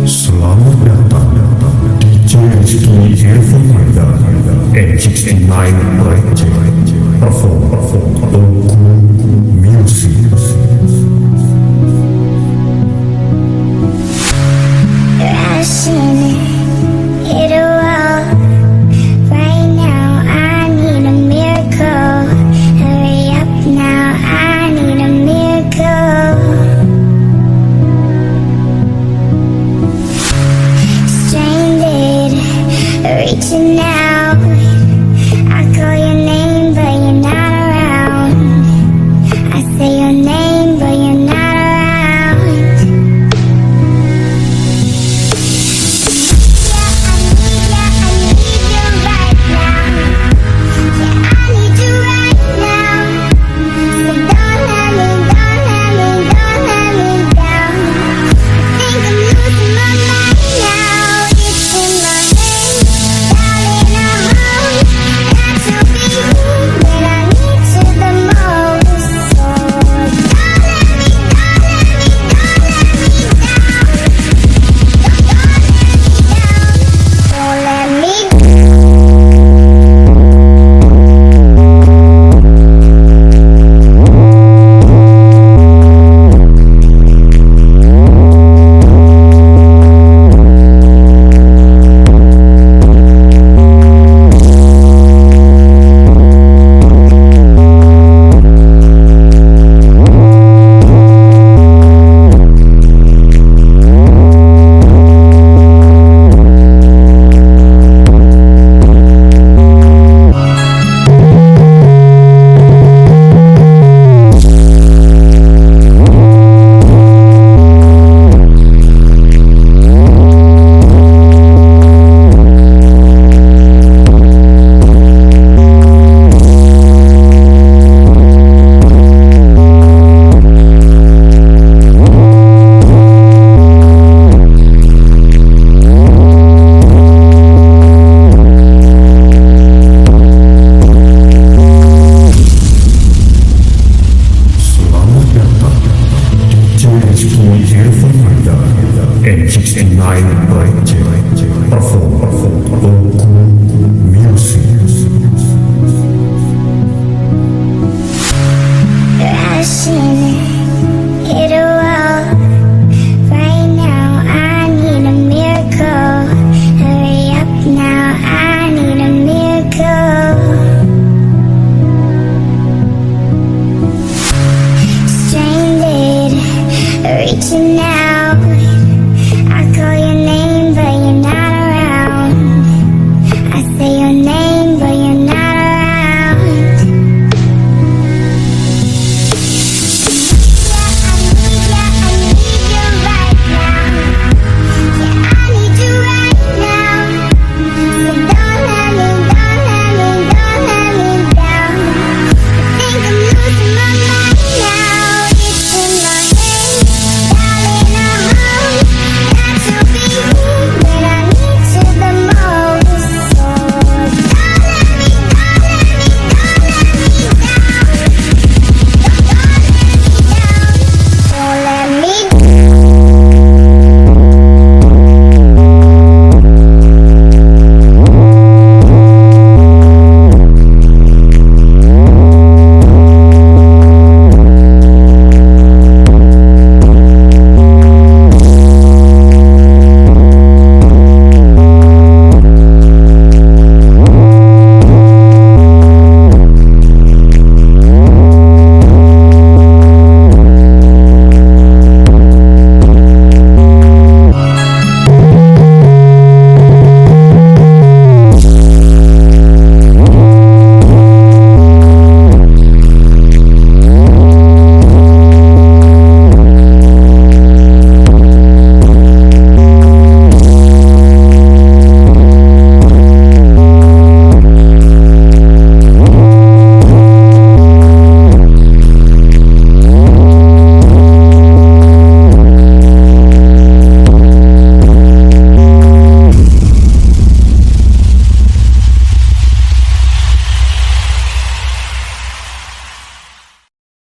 Selamat datang di JST Earphone Rider N69 Black Perform Oku Music. Rushing, hit a wall. Right now, I need a miracle. Hurry up now, I need a miracle. Stranded, reaching out. I call your name, but you're not around. I say your name, but you're not around. Earphone Rider N69 Black Perform Oku